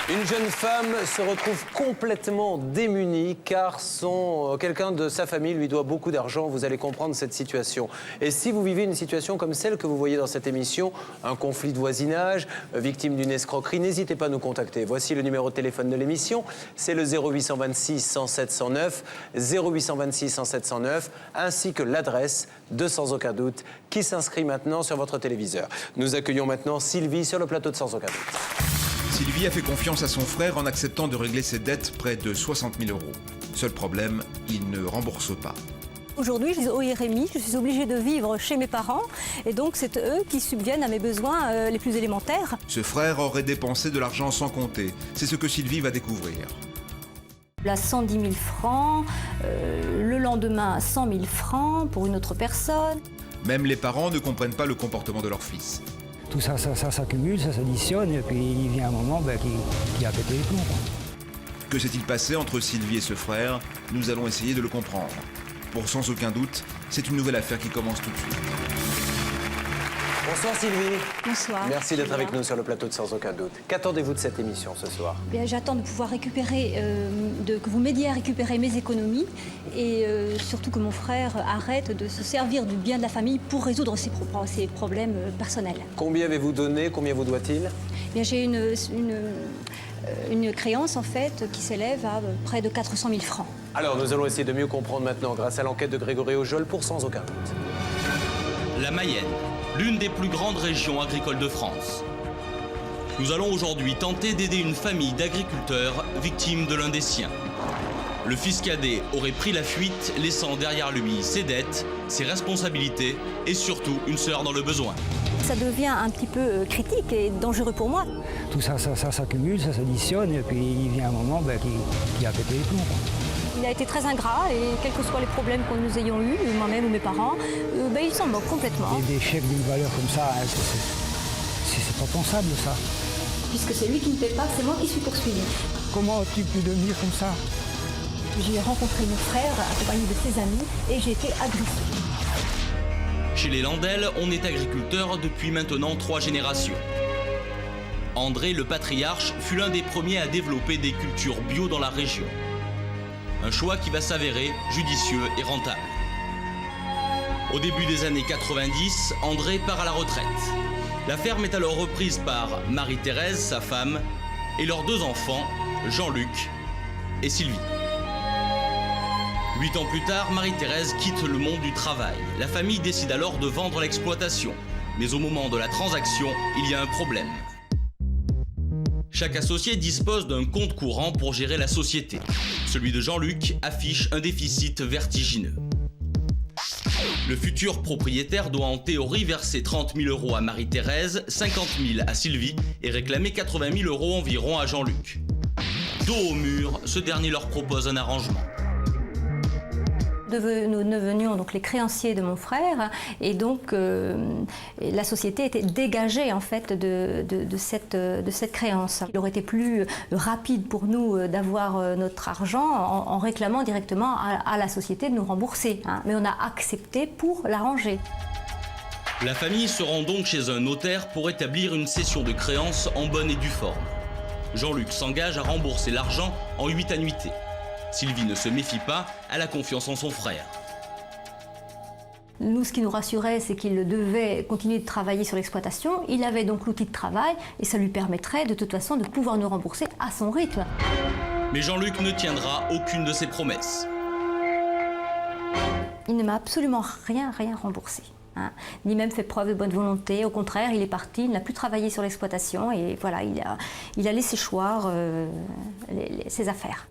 Une jeune femme se retrouve complètement démunie car quelqu'un de sa famille lui doit beaucoup d'argent. Vous allez comprendre cette situation. Et si vous vivez une situation comme celle que vous voyez dans cette émission, un conflit de voisinage, victime d'une escroquerie, n'hésitez pas à nous contacter. Voici le numéro de téléphone de l'émission. C'est le 0826 107 109, 0826 107 109, ainsi que l'adresse de Sans Aucun Doute qui s'inscrit maintenant sur votre téléviseur. Nous accueillons maintenant Sylvie sur le plateau de Sans Aucun Doute. Sylvie a fait confiance à son frère en acceptant de régler ses dettes près de 60 000 €. Seul problème, il ne rembourse pas. Aujourd'hui, je suis au RMI, je suis obligée de vivre chez mes parents et donc c'est eux qui subviennent à mes besoins les plus élémentaires. Ce frère aurait dépensé de l'argent sans compter. C'est ce que Sylvie va découvrir. Là, 110 000 francs, le lendemain 100 000 francs pour une autre personne. Même les parents ne comprennent pas le comportement de leur fils. Tout ça s'accumule, ça s'additionne, et puis il vient un moment qui a pété les plombs. Que s'est-il passé entre Sylvie et ce frère? Nous allons essayer de le comprendre. Pour Sans Aucun Doute, c'est une nouvelle affaire qui commence tout de suite. Bonsoir Sylvie. Bonsoir. Merci d'être avec nous sur le plateau de Sans Aucun Doute. Qu'attendez-vous de cette émission ce soir? Bien, j'attends de pouvoir récupérer, que vous m'aidiez à récupérer mes économies et surtout que mon frère arrête de se servir du bien de la famille pour résoudre ses problèmes personnels. Combien avez-vous donné? Combien vous doit-il? Bien, j'ai une créance en fait qui s'élève à près de 400 000 francs. Alors nous allons essayer de mieux comprendre maintenant grâce à l'enquête de Grégory Aujol pour Sans Aucun Doute. La Mayenne, l'une des plus grandes régions agricoles de France. Nous allons aujourd'hui tenter d'aider une famille d'agriculteurs victimes de l'un des siens. Le fils cadet aurait pris la fuite, laissant derrière lui ses dettes, ses responsabilités et surtout une sœur dans le besoin. Ça devient un petit peu critique et dangereux pour moi. Tout ça s'accumule, ça s'additionne, et puis il vient un moment qui a pété les plombs. Il a été très ingrat et quels que soient les problèmes que nous ayons eus, moi-même ou mes parents, il s'en moque complètement. Des chèques d'une valeur comme ça, hein, c'est pas pensable ça. Puisque c'est lui qui ne paie pas, c'est moi qui suis poursuivie. Comment as-tu pu devenir comme ça? J'ai rencontré mon frère accompagné de ses amis et j'ai été agressée. Chez les Landel, on est agriculteur depuis maintenant 3 générations. André, le patriarche, fut l'un des premiers à développer des cultures bio dans la région. Un choix qui va s'avérer judicieux et rentable. Au début des années 90, André part à la retraite. La ferme est alors reprise par Marie-Thérèse, sa femme, et leurs 2 enfants, Jean-Luc et Sylvie. 8 ans plus tard, Marie-Thérèse quitte le monde du travail. La famille décide alors de vendre l'exploitation. Mais au moment de la transaction, il y a un problème. Chaque associé dispose d'un compte courant pour gérer la société. Celui de Jean-Luc affiche un déficit vertigineux. Le futur propriétaire doit en théorie verser 30 000 € à Marie-Thérèse, 50 000 à Sylvie et réclamer 80 000 € environ à Jean-Luc. Dos au mur, ce dernier leur propose un arrangement. Nous devenions donc les créanciers de mon frère et donc la société était dégagée en fait de cette créance. Il aurait été plus rapide pour nous d'avoir notre argent en réclamant directement à la société de nous rembourser, hein. Mais on a accepté pour l'arranger. La famille se rend donc chez un notaire pour établir une cession de créance en bonne et due forme. Jean-Luc s'engage à rembourser l'argent en 8 annuités. Sylvie ne se méfie pas, elle a confiance en son frère. Nous, ce qui nous rassurait, c'est qu'il devait continuer de travailler sur l'exploitation. Il avait donc l'outil de travail et ça lui permettrait de toute façon de pouvoir nous rembourser à son rythme. Mais Jean-Luc ne tiendra aucune de ses promesses. Il ne m'a absolument rien remboursé, hein, ni même fait preuve de bonne volonté. Au contraire, il est parti, il n'a plus travaillé sur l'exploitation et voilà, il a laissé choir ses affaires.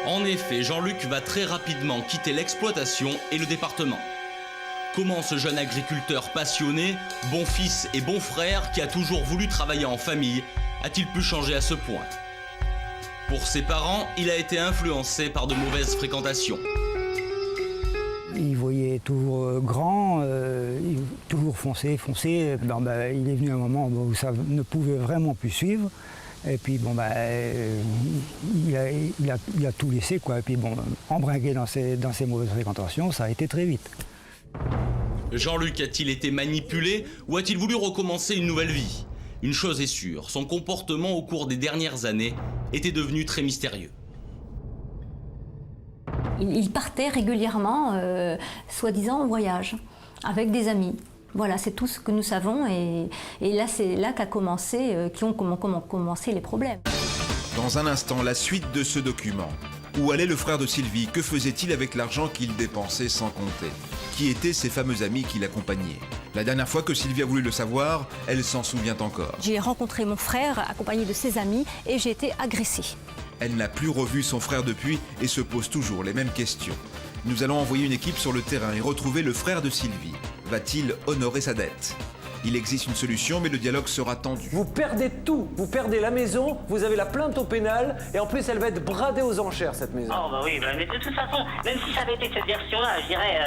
En effet, Jean-Luc va très rapidement quitter l'exploitation et le département. Comment ce jeune agriculteur passionné, bon fils et bon frère qui a toujours voulu travailler en famille, a-t-il pu changer à ce point? Pour ses parents, il a été influencé par de mauvaises fréquentations. Il voyait toujours grand, toujours foncé. Il est venu un moment où ça ne pouvait vraiment plus suivre. Et puis il a tout laissé, quoi. Et puis embringué dans ses mauvaises fréquentations, ça a été très vite. Jean-Luc a-t-il été manipulé ou a-t-il voulu recommencer une nouvelle vie? Une chose est sûre, son comportement au cours des dernières années était devenu très mystérieux. Il partait régulièrement, soi-disant en voyage, avec des amis. Voilà, c'est tout ce que nous savons et là, c'est là qu'ont commencé les problèmes. Dans un instant, la suite de ce document. Où allait le frère de Sylvie? Que faisait-il avec l'argent qu'il dépensait sans compter? Qui étaient ces fameux amis qui l'accompagnaient? La dernière fois que Sylvie a voulu le savoir, elle s'en souvient encore. J'ai rencontré mon frère accompagné de ses amis et j'ai été agressée. Elle n'a plus revu son frère depuis et se pose toujours les mêmes questions. Nous allons envoyer une équipe sur le terrain et retrouver le frère de Sylvie. Va-t-il honorer sa dette? Il existe une solution, mais le dialogue sera tendu. Vous perdez tout. Vous perdez la maison, vous avez la plainte au pénal, et en plus, elle va être bradée aux enchères, cette maison. Oh bah oui, mais de toute façon, même si ça avait été cette version-là, je dirais,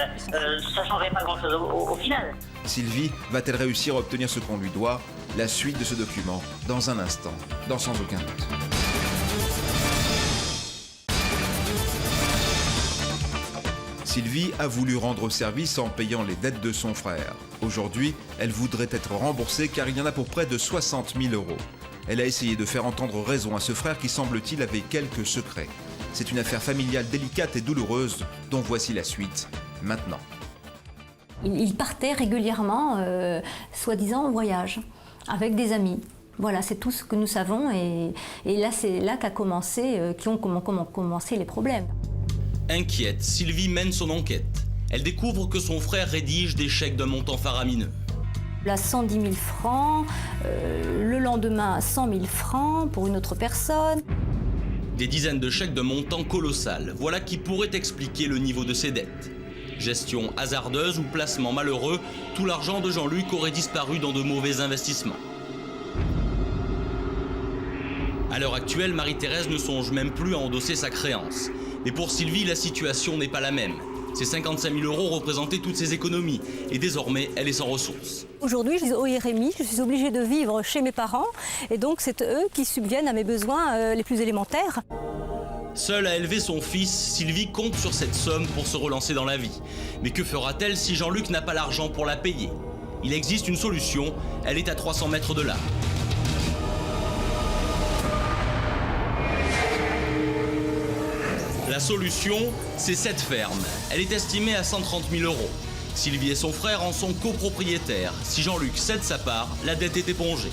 ça changerait pas grand-chose au final. Sylvie va-t-elle réussir à obtenir ce qu'on lui doit? La suite de ce document, dans un instant, dans Sans aucun doute. Sylvie a voulu rendre service en payant les dettes de son frère. Aujourd'hui, elle voudrait être remboursée car il y en a pour près de 60 000 €. Elle a essayé de faire entendre raison à ce frère qui semble-t-il avait quelques secrets. C'est une affaire familiale délicate et douloureuse dont voici la suite, maintenant. Il partait régulièrement, soi-disant en voyage, avec des amis. Voilà, c'est tout ce que nous savons et là, c'est là qu'ont commencé les problèmes. Inquiète, Sylvie mène son enquête. Elle découvre que son frère rédige des chèques d'un montant faramineux. Là, 110 000 francs, le lendemain, 100 000 francs pour une autre personne. Des dizaines de chèques d'un montant colossal. Voilà qui pourrait expliquer le niveau de ses dettes. Gestion hasardeuse ou placement malheureux, tout l'argent de Jean-Luc aurait disparu dans de mauvais investissements. À l'heure actuelle, Marie-Thérèse ne songe même plus à endosser sa créance. Mais pour Sylvie, la situation n'est pas la même. Ces 55 000 € représentaient toutes ses économies et désormais, elle est sans ressources. Aujourd'hui, je suis au RMI, je suis obligée de vivre chez mes parents et donc c'est eux qui subviennent à mes besoins les plus élémentaires. Seule à élever son fils, Sylvie compte sur cette somme pour se relancer dans la vie. Mais que fera-t-elle si Jean-Luc n'a pas l'argent pour la payer? Il existe une solution, elle est à 300 mètres de là. La solution, c'est cette ferme. Elle est estimée à 130 000 €. Sylvie et son frère en sont copropriétaires. Si Jean-Luc cède sa part, la dette est épongée.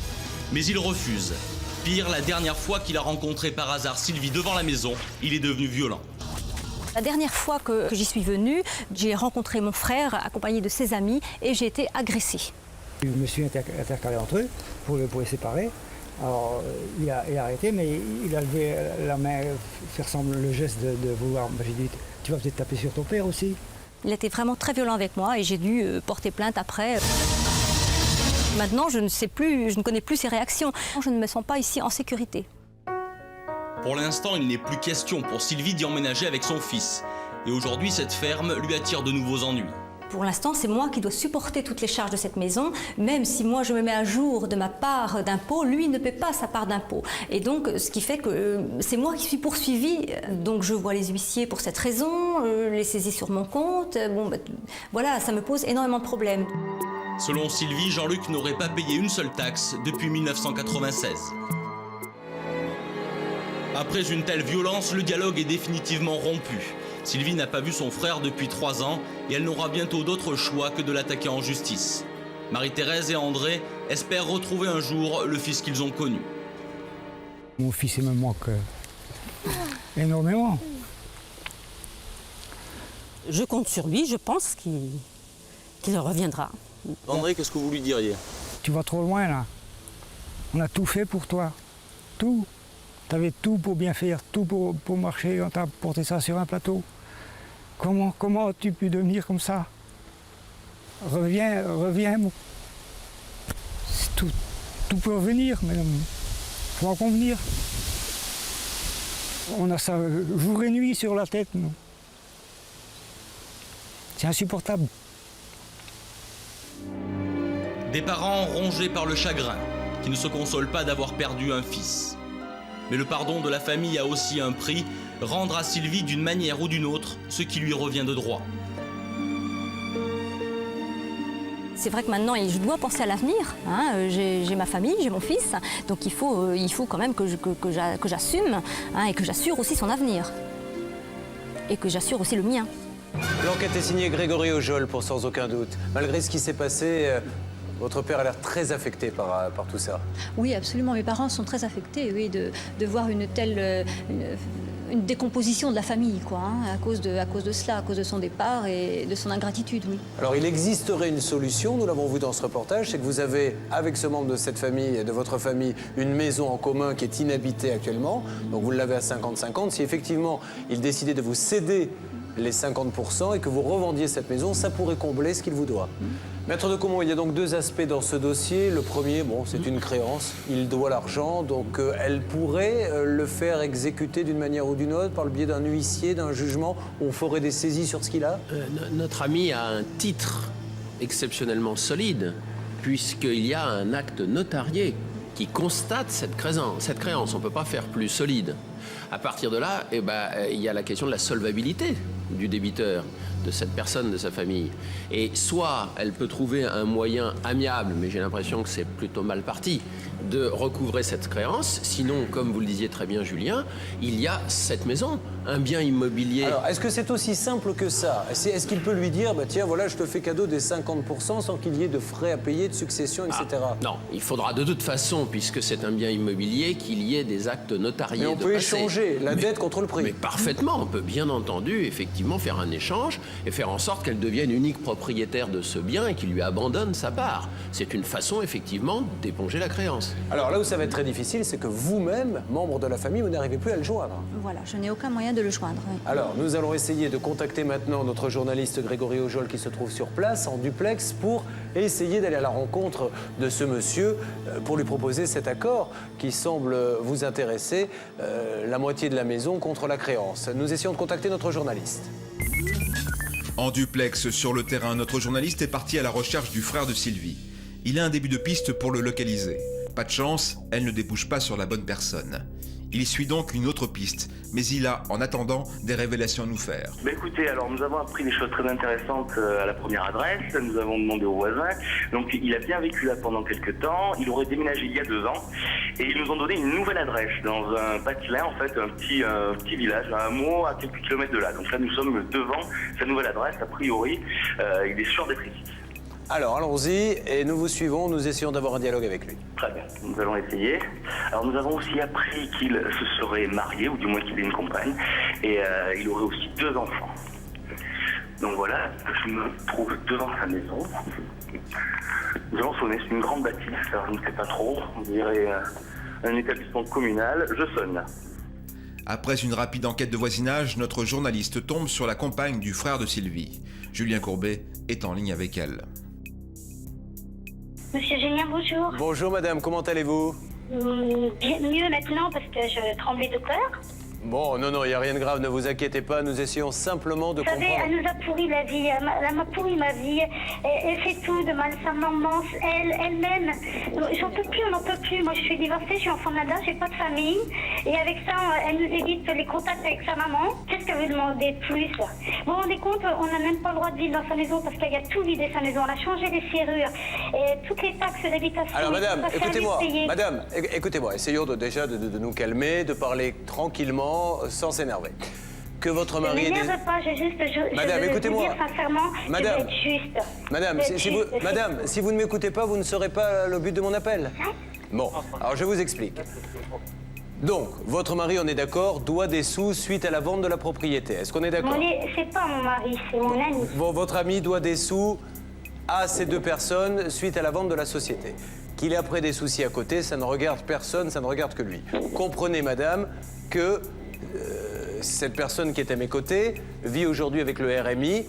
Mais il refuse. Pire, la dernière fois qu'il a rencontré par hasard Sylvie devant la maison, il est devenu violent. La dernière fois que j'y suis venue, j'ai rencontré mon frère accompagné de ses amis et j'ai été agressée. Je me suis intercalé entre eux pour les séparer. Alors, il a arrêté, mais il a levé la main, faire semblant le geste de vouloir. J'ai dit, tu vas peut-être taper sur ton père aussi. Il était vraiment très violent avec moi et j'ai dû porter plainte après. Maintenant, je ne connais plus ses réactions. Je ne me sens pas ici en sécurité. Pour l'instant, il n'est plus question pour Sylvie d'y emménager avec son fils. Et aujourd'hui, cette ferme lui attire de nouveaux ennuis. Pour l'instant, c'est moi qui dois supporter toutes les charges de cette maison. Même si moi, je me mets à jour de ma part d'impôt, lui ne paie pas sa part d'impôt. Et donc, ce qui fait que c'est moi qui suis poursuivie. Donc, je vois les huissiers pour cette raison, les saisis sur mon compte. Voilà, ça me pose énormément de problèmes. Selon Sylvie, Jean-Luc n'aurait pas payé une seule taxe depuis 1996. Après une telle violence, le dialogue est définitivement rompu. Sylvie n'a pas vu son frère depuis 3 ans et elle n'aura bientôt d'autre choix que de l'attaquer en justice. Marie-Thérèse et André espèrent retrouver un jour le fils qu'ils ont connu. Mon fils, il me manque énormément. Je compte sur lui, je pense qu'il reviendra. André, qu'est-ce que vous lui diriez? Tu vas trop loin là. On a tout fait pour toi. Tout. Tu avais tout pour bien faire, tout pour marcher, on t'a porté ça sur un plateau. Comment as-tu pu devenir comme ça? Reviens. Tout peut revenir, mais il faut en convenir. On a ça jour et nuit sur la tête, nous. C'est insupportable. Des parents rongés par le chagrin, qui ne se consolent pas d'avoir perdu un fils. Mais le pardon de la famille a aussi un prix, rendre à Sylvie d'une manière ou d'une autre ce qui lui revient de droit. C'est vrai que maintenant, je dois penser à l'avenir. Hein. J'ai ma famille, j'ai mon fils, donc il faut quand même que j'assume, hein, et que j'assure aussi son avenir. Et que j'assure aussi le mien. L'enquête est signée Grégory Ojol, pour sans aucun doute. Malgré ce qui s'est passé, votre père a l'air très affecté par tout ça. Oui, absolument. Mes parents sont très affectés, oui, de voir une telle... une décomposition de la famille, quoi, hein, à cause de cela, à cause de son départ et de son ingratitude, oui. Alors, il existerait une solution, nous l'avons vu dans ce reportage, c'est que vous avez, avec ce membre de cette famille et de votre famille, une maison en commun qui est inhabitée actuellement, donc vous l'avez à 50-50. Si effectivement, il décidait de vous céder les 50% et que vous revendiez cette maison, ça pourrait combler ce qu'il vous doit. Maître de Caumont, il y a donc deux aspects dans ce dossier. Le premier, bon, c'est une créance. Il doit l'argent, donc elle pourrait le faire exécuter d'une manière ou d'une autre par le biais d'un huissier, d'un jugement. On ferait des saisies sur ce qu'il a. Notre ami a un titre exceptionnellement solide, puisqu'il y a un acte notarié qui constate cette créance. On ne peut pas faire plus solide. À partir de là, il y a la question de la solvabilité du débiteur, de cette personne, de sa famille. Et soit elle peut trouver un moyen amiable, mais j'ai l'impression que c'est plutôt mal parti, de recouvrer cette créance. Sinon, comme vous le disiez très bien, Julien, il y a cette maison, un bien immobilier. Alors, est-ce que c'est aussi simple que ça? Est-ce qu'il peut lui dire, bah, tiens, voilà, je te fais cadeau des 50% sans qu'il y ait de frais à payer, de succession, etc. Non, il faudra de toute façon, puisque c'est un bien immobilier, qu'il y ait des actes notariés. Mais on peut échanger la dette contre le prix. Mais parfaitement, on peut bien entendu, effectivement, faire un échange et faire en sorte qu'elle devienne unique propriétaire de ce bien et qu'il lui abandonne sa part. C'est une façon, effectivement, d'éponger la créance. Alors là où ça va être très difficile, c'est que vous-même, membre de la famille, vous n'arrivez plus à le joindre. Voilà, je n'ai aucun moyen de le joindre. Oui. Alors, nous allons essayer de contacter maintenant notre journaliste Grégory Ojol qui se trouve sur place, en duplex, pour essayer d'aller à la rencontre de ce monsieur pour lui proposer cet accord qui semble vous intéresser, la moitié de la maison contre la créance. Nous essayons de contacter notre journaliste. En duplex, sur le terrain, notre journaliste est parti à la recherche du frère de Sylvie. Il a un début de piste pour le localiser. Pas de chance, elle ne débouche pas sur la bonne personne. Il suit donc une autre piste, mais il a, en attendant, des révélations à nous faire. Écoutez, alors nous avons appris des choses très intéressantes à la première adresse. Nous avons demandé aux voisins. Donc il a bien vécu là pendant quelques temps. Il aurait déménagé il y a 2 ans. Et ils nous ont donné une nouvelle adresse dans un patelin, en fait, un petit village, un hameau à quelques kilomètres de là. Donc là, nous sommes devant sa nouvelle adresse. A priori, il est sûr d'être ici. Alors, allons-y, et nous vous suivons, nous essayons d'avoir un dialogue avec lui. Très bien, nous allons essayer. Alors, nous avons aussi appris qu'il se serait marié, ou du moins qu'il ait une compagne, et il aurait aussi 2 enfants. Donc voilà, je me trouve devant sa maison. Nous allons sonner, c'est une grande bâtisse, alors je ne sais pas trop, on dirait un établissement communal. Je sonne. Après une rapide enquête de voisinage, notre journaliste tombe sur la compagne du frère de Sylvie. Julien Courbet est en ligne avec elle. Monsieur Julien, bonjour. Bonjour madame, comment allez-vous? Mieux maintenant parce que je tremblais de peur. Bon, non, il n'y a rien de grave, ne vous inquiétez pas, nous essayons simplement de Vous savez, comprendre... elle nous a pourri la vie, elle m'a pourri ma vie, elle fait tout de mal, sa maman, elle-même. J'en peux plus, on n'en peut plus. Moi, je suis divorcée, je suis enfant d'Adam, j'ai pas de famille. Et avec ça, elle nous évite les contacts avec sa maman. Qu'est-ce que vous demandez de plus? Vous vous rendez compte, on n'a même pas le droit de vivre dans sa maison parce qu'il y a tout vidé sa maison. On a changé les serrures et toutes les taxes d'habitation. Alors madame, écoutez-moi, essayons déjà de nous calmer, de parler tranquillement, sans s'énerver. Que votre mari... Ne m'énerve pas, Madame, écoutez-moi. Dire sincèrement, madame, je vais être juste. Madame, si vous ne m'écoutez pas, vous ne saurez pas le but de mon appel. Bon, alors je vous explique. Donc, votre mari, on est d'accord, doit des sous suite à la vente de la propriété. Est-ce qu'on est d'accord? C'est pas mon mari, c'est mon ami. Votre ami doit des sous à ces 2 personnes suite à la vente de la société. Qu'il ait après des soucis à côté, ça ne regarde personne, ça ne regarde que lui. Comprenez, madame, que cette personne qui est à mes côtés vit aujourd'hui avec le RMI.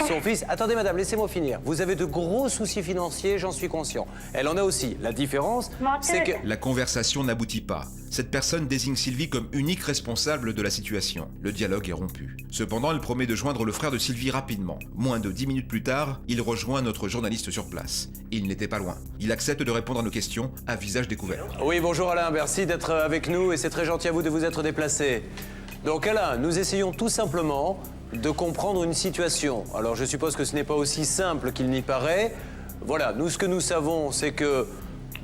Son fils... Attendez, madame, laissez-moi finir. Vous avez de gros soucis financiers, j'en suis conscient. Elle en a aussi. La différence, c'est que... La conversation n'aboutit pas. Cette personne désigne Sylvie comme unique responsable de la situation. Le dialogue est rompu. Cependant, elle promet de joindre le frère de Sylvie rapidement. Moins de 10 minutes plus tard, il rejoint notre journaliste sur place. Il n'était pas loin. Il accepte de répondre à nos questions à visage découvert. Oui, bonjour Alain, merci d'être avec nous et c'est très gentil à vous de vous être déplacé. Donc Alain, nous essayons tout simplement de comprendre une situation. Alors je suppose que ce n'est pas aussi simple qu'il n'y paraît. Voilà, nous, ce que nous savons, c'est que,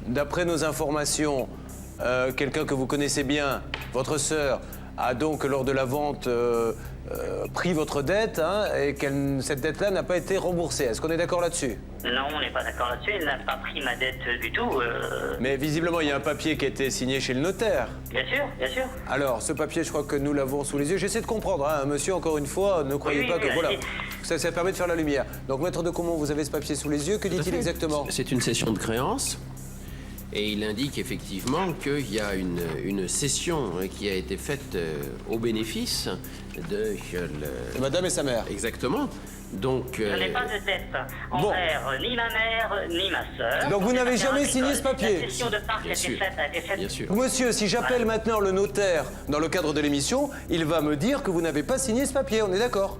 d'après nos informations, quelqu'un que vous connaissez bien, votre sœur, a donc, lors de la vente, pris votre dette, hein, et que cette dette-là n'a pas été remboursée. Est-ce qu'on est d'accord là-dessus? Non, on n'est pas d'accord là-dessus. Elle n'a pas pris ma dette du tout. Mais visiblement, il y a un papier qui a été signé chez le notaire. Bien sûr, bien sûr. Alors, ce papier, je crois que nous l'avons sous les yeux. J'essaie de comprendre, hein, monsieur, encore une fois, ne croyez Oui, pas oui, que... oui, Voilà, allez-y. ça permet de faire la lumière. Donc, maître de Comont, vous avez ce papier sous les yeux. Que dit-il exactement? C'est une cession de créance. Et il indique effectivement qu'il y a une cession qui a été faite au bénéfice de... Madame et sa mère. Exactement. Donc... Je n'ai pas de dette envers ni ma mère, ni ma sœur. Donc vous n'avez jamais signé ce papier? La cession de part qui a été faite a été faite... Bien sûr. Monsieur, si j'appelle maintenant le notaire dans le cadre de l'émission, il va me dire que vous n'avez pas signé ce papier, on est d'accord?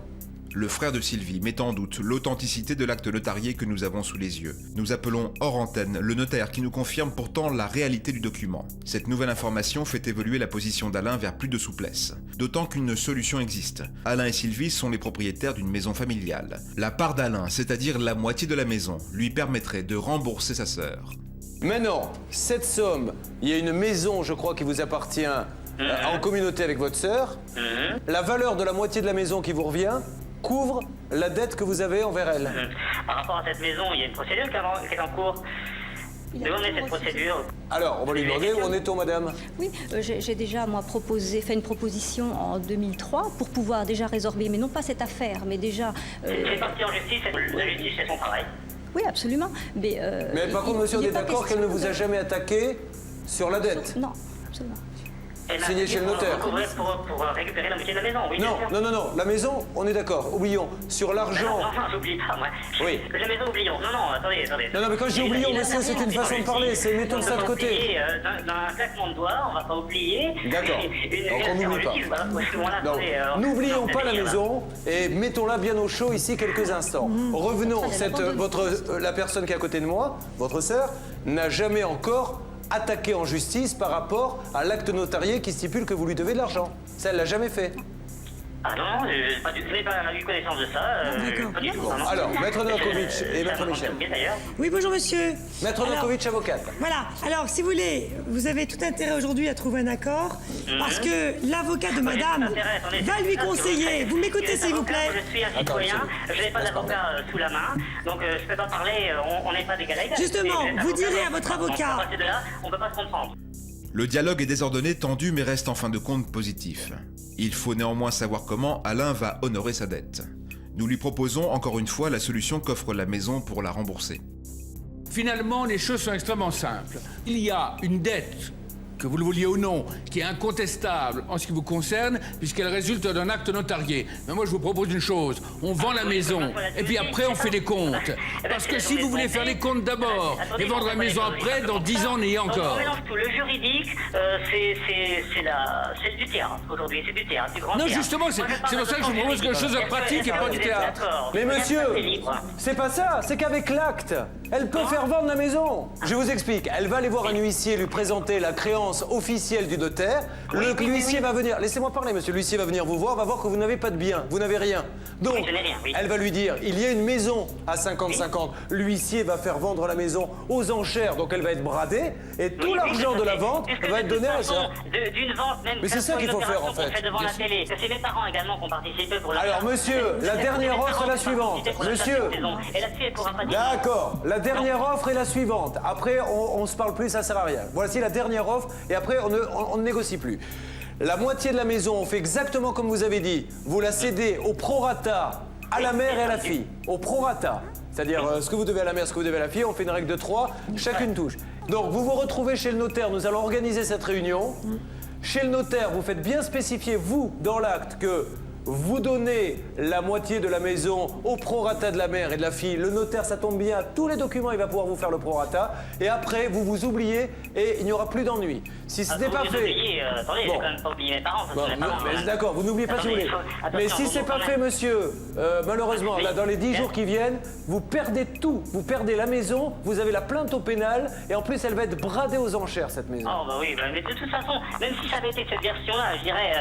Le frère de Sylvie met en doute l'authenticité de l'acte notarié que nous avons sous les yeux. Nous appelons hors antenne le notaire qui nous confirme pourtant la réalité du document. Cette nouvelle information fait évoluer la position d'Alain vers plus de souplesse. D'autant qu'une solution existe. Alain et Sylvie sont les propriétaires d'une maison familiale. La part d'Alain, c'est-à-dire la moitié de la maison, lui permettrait de rembourser sa sœur. Maintenant, cette somme, il y a une maison, je crois, qui vous appartient en communauté avec votre sœur. La valeur de la moitié de la maison qui vous revient couvre la dette que vous avez envers elle. Par rapport à cette maison, il y a une procédure qui est en cours. Où en est cette procédure? Alors, on va lui demander où en est-on, madame? Oui, j'ai déjà, moi, fait une proposition en 2003 pour pouvoir déjà résorber, mais non pas cette affaire, mais déjà... C'est parti en justice, la justice fait son travail. Oui, absolument. Mais par contre, monsieur, on est d'accord qu'elle ne vous a jamais attaqué sur la dette? Non, absolument. Signé chez le notaire. Pour récupérer la moitié de la maison, oui. Non, non, non, non, la maison, on est d'accord, oublions. Sur l'argent... Non, j'oublie pas, moi. Oui. La maison, oublions. Non, non, attendez. Non, non, mais quand je dis oublions, monsieur, c'est une façon de parler, c'est mettons ça de côté. D'un claquement de doigts, on va pas oublier. D'accord, donc on n'oublie pas. Donc, n'oublions pas la maison et mettons-la bien au chaud ici quelques instants. Revenons, la personne qui est à côté de moi, votre sœur, n'a jamais encore attaqué en justice par rapport à l'acte notarié qui stipule que vous lui devez de l'argent. Ça, elle l'a jamais fait. Ah non, je n'ai pas eu connaissance de ça. Pas du tout. Bon, alors, maître Novakovic et maître Michel. Oui, bonjour monsieur. Maître Novakovic, avocate. Voilà, alors si vous voulez, vous avez tout intérêt aujourd'hui à trouver un accord, parce que l'avocat de madame va lui conseiller. Vous m'écoutez s'il vous plaît? Je suis un citoyen, je n'ai pas d'avocat sous la main, donc je ne peux pas parler, on n'est pas d'égal à égal. Justement, vous direz à votre avocat. À partir de là, on ne peut pas se comprendre. Le dialogue est désordonné, tendu, mais reste en fin de compte positif. Il faut néanmoins savoir comment Alain va honorer sa dette. Nous lui proposons encore une fois la solution qu'offre la maison pour la rembourser. Finalement, les choses sont extrêmement simples. Il y a une dette, que vous le vouliez ou non, qui est incontestable en ce qui vous concerne, puisqu'elle résulte d'un acte notarié. Mais moi, je vous propose une chose. On vend la maison, et puis après, on fait les comptes. Parce que si vous voulez faire les comptes d'abord, et vendre la maison après, dans 10 ans, on y est encore. On mélange tout. Le juridique, c'est du théâtre aujourd'hui. C'est du théâtre, du grand théâtre. Non, justement, c'est pour ça que je vous propose quelque chose de pratique et pas du théâtre. Mais monsieur, c'est pas ça, c'est qu'avec l'acte, elle peut faire vendre la maison. Je vous explique, elle va aller voir un huissier, lui présenter la créance officielle du notaire. L'huissier va venir, laissez-moi parler monsieur, l'huissier va venir vous voir, va voir que vous n'avez pas de bien, vous n'avez rien. Donc, elle va lui dire, il y a une maison à 50-50. L'huissier va faire vendre la maison aux enchères, donc elle va être bradée, et tout l'argent de la vente va être donné à ça. D'une vente, même. Mais c'est ça qu'il faut faire en fait. Devant la télé, que c'est mes parents également qui ont participé pour la... Alors monsieur, la dernière offre est la suivante. Monsieur. Et là-dessus, elle pourra pas dire... D'accord, la dernière offre est la suivante. Après, on se parle plus, ça sert à rien. Voici la dernière offre, et après, on ne négocie plus. La moitié de la maison, on fait exactement comme vous avez dit. Vous la cédez au prorata à la mère et à la fille. Au prorata. C'est-à-dire ce que vous devez à la mère, ce que vous devez à la fille, on fait une règle de 3, chacune touche. Donc vous vous retrouvez chez le notaire, nous allons organiser cette réunion. Chez le notaire, vous faites bien spécifier, vous, dans l'acte, que vous donnez la moitié de la maison au prorata de la mère et de la fille. Le notaire, ça tombe bien, tous les documents, il va pouvoir vous faire le prorata. Et après, vous vous oubliez et il n'y aura plus d'ennui. Si ce n'est pas fait... Attendez, j'ai quand même pas oublié mes parents. D'accord, vous n'oubliez pas si vous voulez. Mais si c'est pas fait, monsieur, malheureusement, là, dans les 10 jours qui viennent, vous perdez tout. Vous perdez la maison, vous avez la plainte au pénal, et en plus, elle va être bradée aux enchères, cette maison. Oh, bah oui, mais de toute façon, même si ça avait été cette version-là, je dirais,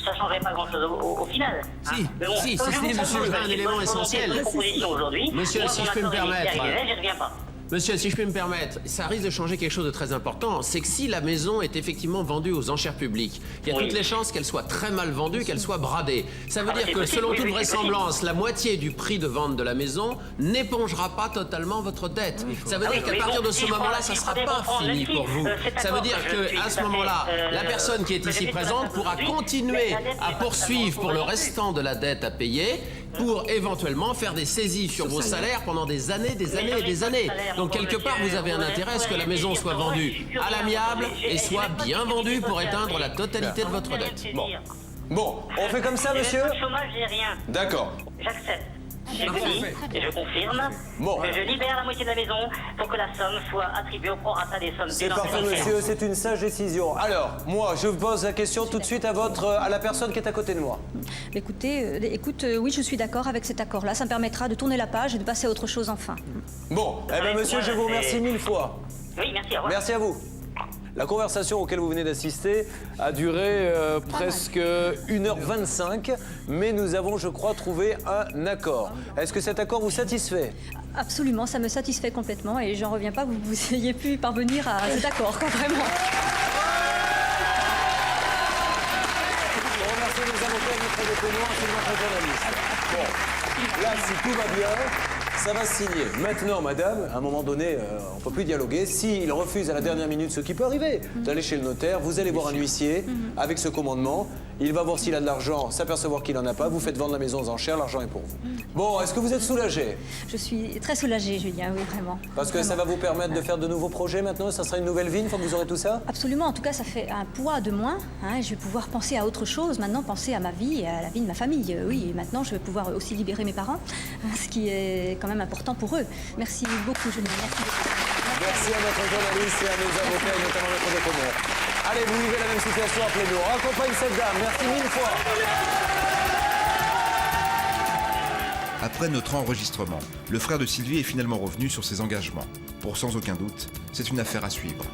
ça changerait pas grand-chose au final. Si, si, monsieur, je veux un élément essentiel. Monsieur, si je peux me permettre. J'y reviens pas. Monsieur, si je peux me permettre, ça risque de changer quelque chose de très important. C'est que si la maison est effectivement vendue aux enchères publiques, il y a toutes les chances qu'elle soit très mal vendue, qu'elle soit bradée. Ça veut dire que, selon toute vraisemblance, la moitié du prix de vente de la maison n'épongera pas totalement votre dette. Ça veut dire qu'à partir de ce moment-là, ça ne sera pas fini pour vous. Ça veut dire qu'à ce moment-là, la personne qui est ici présente pourra continuer à poursuivre pour le restant de la dette à payer, pour éventuellement faire des saisies sur vos salaires pendant des années, des années et des années. Donc quelque part, vous avez un intérêt à ce que la maison soit vendue à l'amiable et soit bien vendue pour éteindre la totalité de votre dette. Bon, on fait comme ça, monsieur? Pas de chômage, j'ai rien. D'accord. J'accepte. J'ai dit, et je confirme, Bon. que je libère la moitié de la maison pour que la somme soit attribuée au prorata des sommes. C'est parfait, monsieur, c'est une sage décision. Alors, moi, je pose la question tout de suite à la personne qui est à côté de moi. Écoute, oui, je suis d'accord avec cet accord-là. Ça me permettra de tourner la page et de passer à autre chose enfin. Bon, eh bien, monsieur, je vous remercie 1000 fois. Oui, merci, au revoir. Merci à vous. La conversation auquel vous venez d'assister a duré presque 1h25, mais nous avons, je crois, trouvé un accord. Est-ce que cet accord vous satisfait? Absolument, ça me satisfait complètement et j'en reviens pas que vous ayez pu parvenir à cet accord, quoi, vraiment. Je remercie les avocats de notre témoin, c'est notre journaliste. Bon, là, si tout va bien, ça va se signer. Maintenant, madame, à un moment donné, on ne peut plus dialoguer. S'il refuse à la dernière minute, ce qui peut arriver, d'aller chez le notaire, vous allez voir un huissier avec ce commandement. Il va voir s'il a de l'argent, s'apercevoir qu'il n'en a pas. Vous faites vendre la maison aux enchères, l'argent est pour vous. Bon, est-ce que vous êtes soulagée? Je suis très soulagée, Julien, oui, vraiment. Parce que ça va vous permettre de faire de nouveaux projets maintenant? Ça sera une nouvelle vie une fois que vous aurez tout ça? Absolument, en tout cas, ça fait un poids de moins. Hein, je vais pouvoir penser à autre chose, maintenant penser à ma vie et à la vie de ma famille. Oui, et maintenant, je vais pouvoir aussi libérer mes parents, ce qui est quand même important pour eux. Merci beaucoup, Julien. Merci beaucoup. Merci à notre journaliste et à nos avocats, et notamment notre déconneur. Allez, vous vivez la même situation, appelez-nous. On accompagne cette dame. Merci 1000 fois. Après notre enregistrement, le frère de Sylvie est finalement revenu sur ses engagements. Pour sans aucun doute, c'est une affaire à suivre.